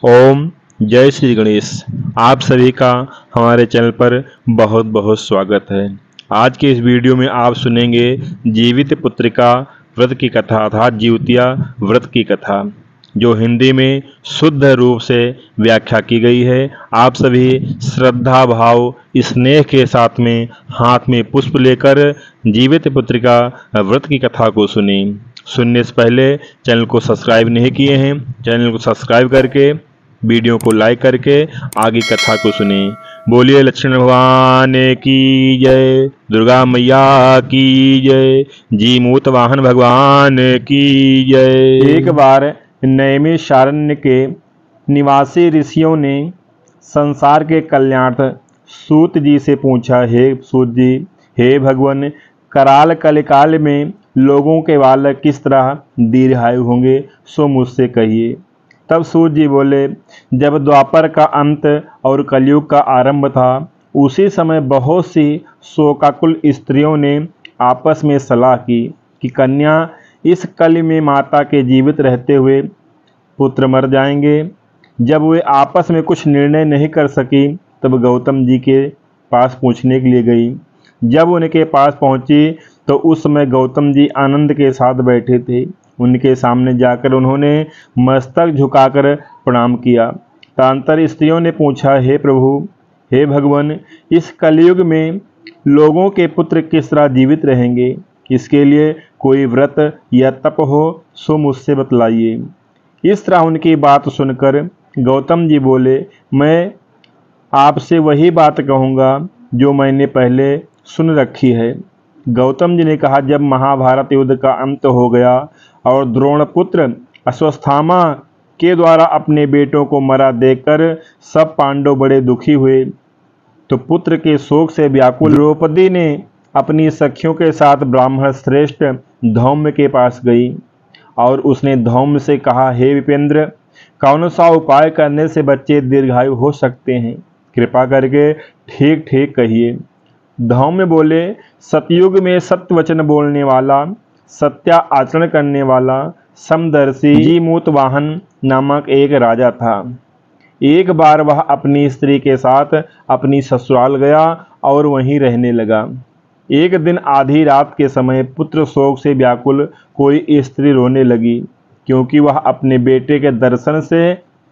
ओम जय श्री गणेश। आप सभी का हमारे चैनल पर बहुत बहुत स्वागत है। आज के इस वीडियो में आप सुनेंगे जीवित पुत्रिका व्रत की कथा अर्थात जीवतिया व्रत की कथा, जो हिंदी में शुद्ध रूप से व्याख्या की गई है। आप सभी श्रद्धा भाव स्नेह के साथ में हाथ में पुष्प लेकर जीवित पुत्रिका व्रत की कथा को सुनने से पहले चैनल को सब्सक्राइब नहीं किए हैं, चैनल को सब्सक्राइब करके वीडियो को लाइक करके आगे कथा को सुने। बोलिए लक्ष्मण भगवान की जय, दुर्गा मैया की जय, जी मूत वाहन भगवान की जय। एक बार नैमिषारण्य के निवासी ऋषियों ने संसार के कल्याणार्थ सूत जी से पूछा, हे सूत जी, हे भगवान, कराल कलिकाल में लोगों के बालक किस तरह दीर्घायु होंगे, सो मुझसे कहिए। तब सूत जी बोले, जब द्वापर का अंत और कलयुग का आरंभ था, उसी समय बहुत सी शोकाकुल स्त्रियों ने आपस में सलाह की कि कन्या इस कलि में माता के जीवित रहते हुए पुत्र मर जाएंगे। जब वे आपस में कुछ निर्णय नहीं कर सकी, तब गौतम जी के पास पूछने के लिए गई। जब उनके पास पहुंची तो उस समय गौतम जी आनंद के साथ बैठे थे। उनके सामने जाकर उन्होंने मस्तक झुकाकर प्रणाम किया। तांतर स्त्रियों ने पूछा, हे प्रभु, हे भगवान, इस कलयुग में लोगों के पुत्र किस तरह जीवित रहेंगे? इसके लिए कोई व्रत या तप हो सो मुझसे बतलाइए। इस तरह उनकी बात सुनकर गौतम जी बोले, मैं आपसे वही बात कहूँगा जो मैंने पहले सुन रखी है। गौतम जी ने कहा, जब महाभारत युद्ध का अंत हो गया और द्रोणपुत्र अश्वत्थामा के द्वारा अपने बेटों को मरा देखकर सब पांडव बड़े दुखी हुए, तो पुत्र के शोक से व्याकुल द्रौपदी ने अपनी सखियों के साथ ब्राह्मण श्रेष्ठ धौम्य के पास गई और उसने धौम्य से कहा, हे विपेंद्र, कौन सा उपाय करने से बच्चे दीर्घायु हो सकते हैं? कृपा करके ठीक ठीक कहिए। धौम्य बोले, सतयुग में सत्य वचन बोलने वाला, सत्या आचरण करने वाला समदर्शी जीमूत वाहन नामक एक राजा था। एक बार वह अपनी स्त्री के साथ अपनी ससुराल गया और वहीं रहने लगा। एक दिन आधी रात के समय पुत्र शोक से व्याकुल कोई स्त्री रोने लगी, क्योंकि वह अपने बेटे के दर्शन से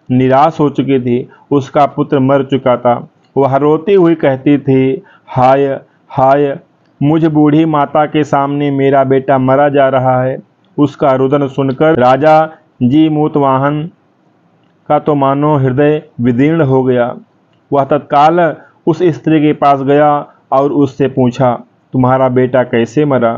निराश हो चुकी थी। उसका पुत्र मर चुका था। वह रोती हुई कहती थी, हाय हाय, मुझ बूढ़ी माता के सामने मेरा बेटा मरा जा रहा है। उसका रुदन सुनकर राजा जीमूत वाहन का तो मानो हृदय विदीर्ण हो गया। वह तत्काल उस स्त्री के पास गया और उससे पूछा, तुम्हारा बेटा कैसे मरा?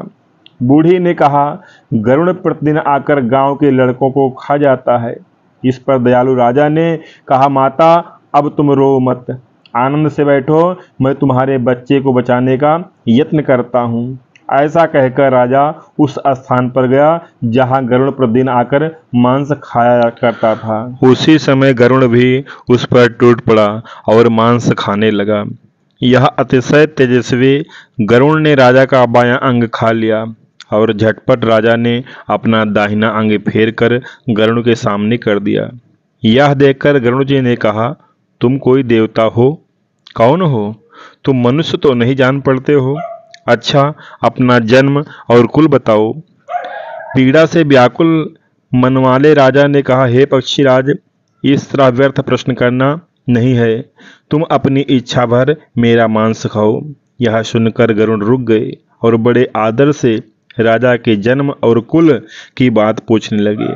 बूढ़ी ने कहा, गरुड़ प्रतिदिन आकर गांव के लड़कों को खा जाता है। इस पर दयालु राजा ने कहा, माता, अब तुम रो मत, आनंद से बैठो, मैं तुम्हारे बच्चे को बचाने का यत्न करता हूँ। ऐसा कहकर राजा उस स्थान पर गया जहाँ गरुड़ प्रतिदिन आकर मांस खाया करता था। उसी समय गरुड़ भी उस पर टूट पड़ा और मांस खाने लगा। यह अतिशय तेजस्वी गरुड़ ने राजा का बायां अंग खा लिया और झटपट राजा ने अपना दाहिना अंग फेर कर गरुड़ के सामने कर दिया। यह देखकर गरुड़ जी ने कहा, तुम कोई देवता हो? कौन हो? तुम मनुष्य तो नहीं जान पड़ते हो। अच्छा, अपना जन्म और कुल बताओ। पीड़ा से व्याकुल मन वाले राजा ने कहा, हे पक्षीराज, इस तरह व्यर्थ प्रश्न करना नहीं है। तुम अपनी इच्छा भर मेरा मांस खाओ। यह सुनकर गरुड़ रुक गए और बड़े आदर से राजा के जन्म और कुल की बात पूछने लगे।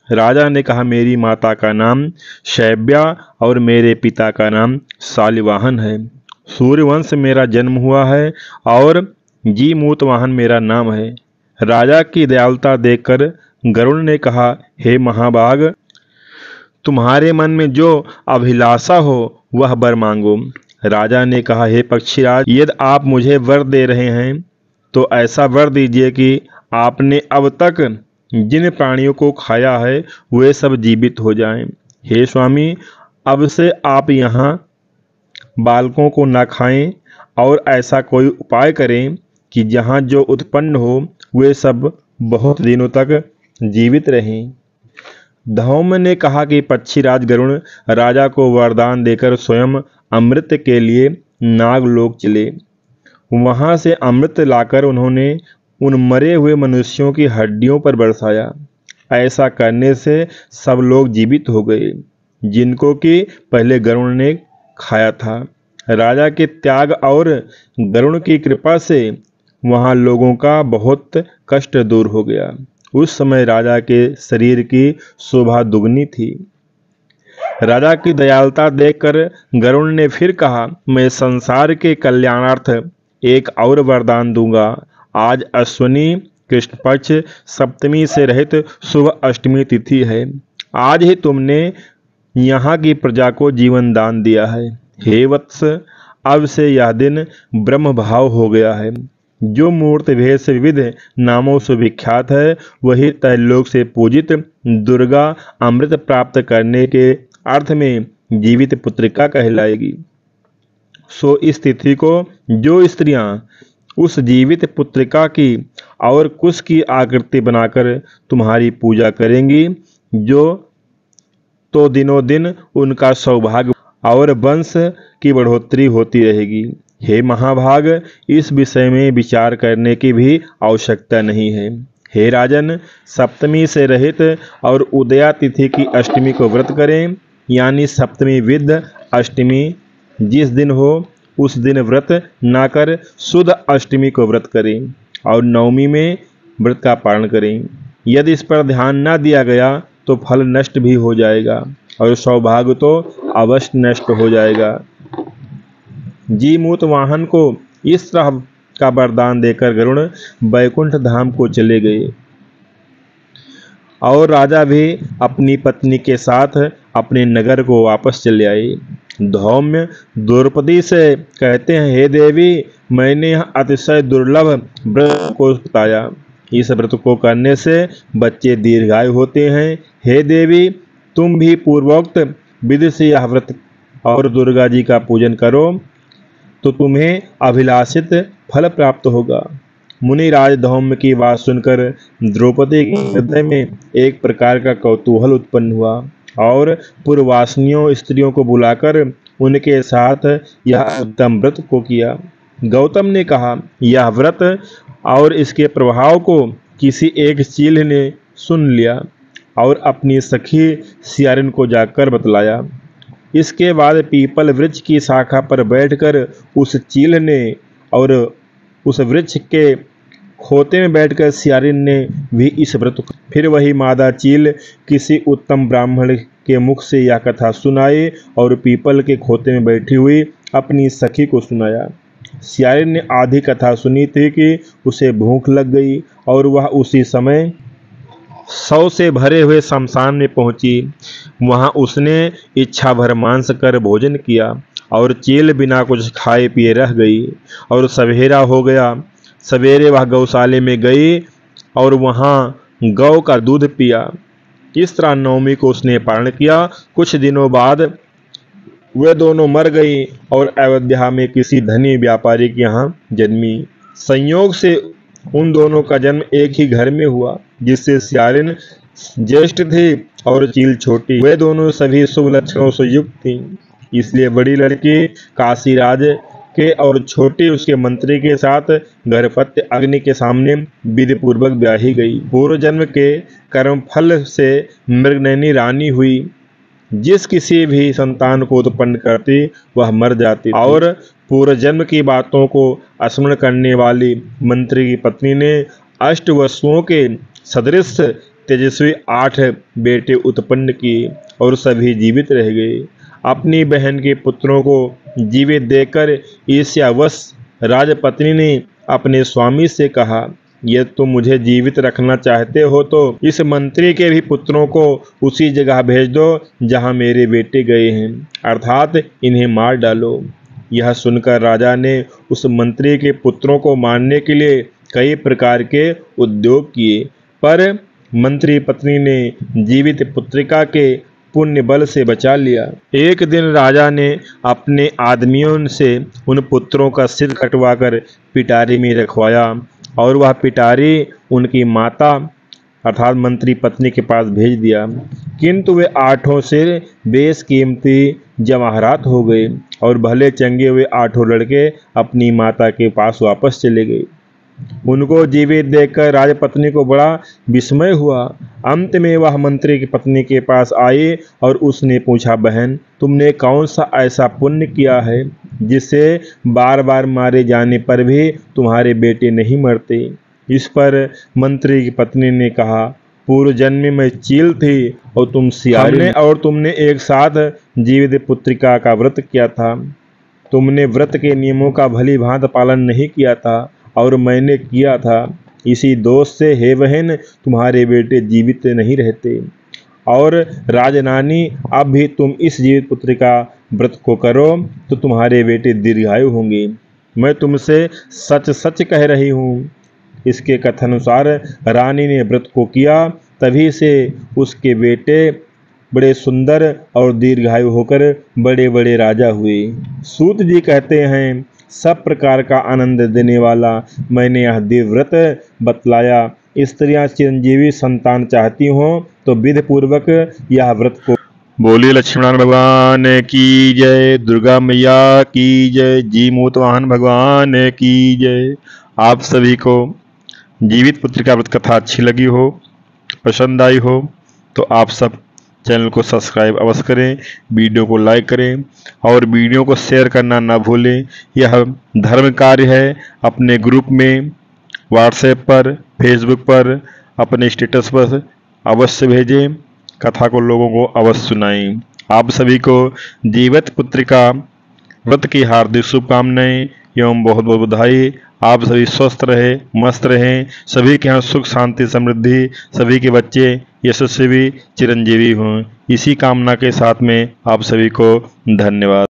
राजा ने कहा, मेरी माता का नाम शैब्या और मेरे पिता का नाम शालिवाहन है। सूर्यवंश मेरा जन्म हुआ है और जीमूत वाहन मेरा नाम है। राजा की दयालुता देखकर गरुड़ ने कहा, हे महाभाग, तुम्हारे मन में जो अभिलाषा हो वह वर मांगो। राजा ने कहा, हे पक्षीराज, यदि आप मुझे वर दे रहे हैं तो ऐसा वर दीजिए कि आपने अब तक जिन प्राणियों को खाया है वे सब जीवित हो जाएं। हे स्वामी, अब से आप यहाँ बालकों को न खाएं और ऐसा कोई उपाय करें कि जहाँ जो उत्पन्न हो वे सब बहुत दिनों तक जीवित रहें। धौम्य ने कहा कि पक्षीराज गरुड़ राजा को वरदान देकर स्वयं अमृत के लिए नागलोक चले। वहां से अमृत लाकर उन्होंने उन मरे हुए मनुष्यों की हड्डियों पर बरसाया। ऐसा करने से सब लोग जीवित हो गए जिनको कि पहले गरुड़ ने खाया था। राजा के त्याग और गरुड़ की कृपा से वहां लोगों का बहुत कष्ट दूर हो गया। उस समय राजा के शरीर की शोभा दुगनी थी। राजा की दयालुता देखकर गरुड़ ने फिर कहा, मैं संसार के कल्याणार्थ एक और वरदान दूंगा। आज अश्विनी कृष्ण पक्ष सप्तमी से रहित शुभ अष्टमी तिथि है। आज ही तुमने यहाँ की प्रजा को जीवन दान दिया है। हे वत्स, अब से यह दिन ब्रह्म भाव हो गया है। जो मूर्त भेद से विविध नामों से विख्यात है, वही तैलोक से पूजित दुर्गा अमृत प्राप्त करने के अर्थ में जीवित पुत्रिका कहलाएगी। सो इस तिथि को जो स्त्रियां उस जीवित पुत्रिका की और कुश की आकृति बनाकर तुम्हारी पूजा करेंगी, जो तो दिनों दिन उनका सौभाग्य और वंश की बढ़ोतरी होती रहेगी। हे महाभाग, इस विषय में विचार करने की भी आवश्यकता नहीं है। हे राजन, सप्तमी से रहित और उदया तिथि की अष्टमी को व्रत करें, यानी सप्तमी विद अष्टमी जिस दिन हो उस दिन व्रत ना कर शुद्ध अष्टमी को व्रत करें और नवमी में व्रत का पालन करें। यदि इस पर ध्यान ना दिया गया तो फल नष्ट भी हो जाएगा और सौभाग्य तो अवश्य नष्ट हो जाएगा। जीमूत वाहन को इस तरह का वरदान देकर गरुड़ बैकुंठ धाम को चले गए और राजा भी अपनी पत्नी के साथ अपने नगर को वापस चले आए। धौम्य द्रौपदी से कहते हैं, हे देवी, मैंने यह अतिशय दुर्लभ व्रत को बताया। इस व्रत को करने से बच्चे दीर्घायु होते हैं। हे देवी, तुम भी पूर्वोक्त विधि से यह व्रत और दुर्गा जी का पूजन करो तो तुम्हें अभिलाषित फल प्राप्त होगा। मुनिराज धौम्य की बात सुनकर द्रौपदी के हृदय में एक प्रकार का कौतूहल उत्पन्न हुआ और पूर्ववासिनियों स्त्रियों को बुलाकर उनके साथ यह उत्तम व्रत को किया। गौतम ने कहा, यह व्रत और इसके प्रभाव को किसी एक चील ने सुन लिया और अपनी सखी सियारिन को जाकर बतलाया। इसके बाद पीपल वृक्ष की शाखा पर बैठकर उस चील ने और उस वृक्ष के खोते में बैठकर सियारिन ने भी इस व्रत को। फिर वही मादा चील किसी उत्तम ब्राह्मण के मुख से यह कथा सुनाई और पीपल के खोते में बैठी हुई अपनी सखी को सुनाया। सियारिन ने आधी कथा सुनी थी कि उसे भूख लग गई और वह उसी समय 100 से भरे हुए शमशान में पहुंची। वहां उसने इच्छा भर मांस कर भोजन किया और चील बिना कुछ खाए पिए रह गई और सवेरा हो गया। सवेरे वह गौशाले में गई और वहां गौ का दूध पिया। इस तरह नवमी को उसने पारण किया। कुछ दिनों बाद वे दोनों मर गई और अयोध्या में किसी धनी व्यापारी के यहाँ जन्मी। संयोग से उन दोनों का जन्म एक ही घर में हुआ, जिससे सियारिन ज्येष्ठ थी और चील छोटी। वे दोनों सभी शुभ लक्षणों से युक्त थीं, इसलिए बड़ी लड़की काशीराज के और छोटी उसके मंत्री के साथ गर्भवती अग्नि के सामने विधि पूर्वक ब्याही गई। पूर्व जन्म के कर्म फल से मृगनयनी रानी हुई। जिस किसी भी संतान को उत्पन्न करती वह मर जाती और पूर्व जन्म की बातों को स्मरण करने वाली मंत्री की पत्नी ने 8 वसुओं के सदृश तेजस्वी 8 बेटे उत्पन्न किए और सभी जीवित रह गए। अपनी बहन के पुत्रों को जीवित देखकर ईर्ष्यावश राजपत्नी ने अपने स्वामी से कहा, यदि तुम मुझे जीवित रखना चाहते हो तो इस मंत्री के भी पुत्रों को उसी जगह भेज दो जहां मेरे बेटे गए हैं, अर्थात इन्हें मार डालो। यह सुनकर राजा ने उस मंत्री के पुत्रों को मारने के लिए कई प्रकार के उद्योग किए, पर मंत्री पत्नी ने जीवित पुत्रिका के पुण्य बल से बचा लिया। एक दिन राजा ने अपने आदमियों से उन पुत्रों का सिर कटवाकर पिटारी में रखवाया और वह पिटारी उनकी माता अर्थात मंत्री पत्नी के पास भेज दिया, किंतु वे 8 से बेशकीमती जवाहरात हो गए और भले चंगे हुए 8 लड़के अपनी माता के पास वापस चले गए। उनको जीवित देखकर राजपत्नी को बड़ा विस्मय हुआ। अंत में वह मंत्री की पत्नी के पास आई और उसने पूछा, बहन, तुमने कौन सा ऐसा पुण्य किया है जिससे बार बार मारे जाने पर भी तुम्हारे बेटे नहीं मरते? इस पर मंत्री की पत्नी ने कहा, पूर्व जन्म में चील थी और तुम सियारी। हमने और तुमने एक साथ जीवित पुत्रिका का व्रत किया था। तुमने व्रत के नियमों का भली भांति पालन नहीं किया था और मैंने किया था। इसी दोष से हे बहन, तुम्हारे बेटे जीवित नहीं रहते। और राजनानी, अब भी तुम इस जीवित पुत्रिका व्रत को करो तो तुम्हारे बेटे दीर्घायु होंगे। मैं तुमसे सच सच कह रही हूँ। इसके कथनानुसार रानी ने व्रत को किया, तभी से उसके बेटे बड़े सुंदर और दीर्घायु होकर बड़े बड़े राजा हुए। सूत जी कहते हैं, सब प्रकार का आनंद देने वाला मैंने यह दिव्य व्रत बतलाया। स्त्रियां चिरंजीवी संतान चाहती हों तो विधि पूर्वक यह व्रत को। बोलिए लक्ष्मण भगवान की जय, दुर्गा मैया की जय, जी मूत वाहन भगवान की जय। आप सभी को जीवित पुत्रिका व्रत कथा अच्छी लगी हो, पसंद आई हो तो आप सब चैनल को सब्सक्राइब अवश्य करें, वीडियो को लाइक करें और वीडियो को शेयर करना ना भूलें। यह धर्म कार्य है। अपने ग्रुप में, व्हाट्सएप पर, फेसबुक पर, अपने स्टेटस पर अवश्य भेजें। कथा को लोगों को अवश्य सुनाएं। आप सभी को जीवित पुत्रिका व्रत की हार्दिक शुभकामनाएं एवं बहुत बहुत बधाई। आप सभी स्वस्थ रहे, मस्त रहें, सभी के यहाँ सुख शांति समृद्धि, सभी के बच्चे यशस्वी चिरंजीवी हों। इसी कामना के साथ में आप सभी को धन्यवाद।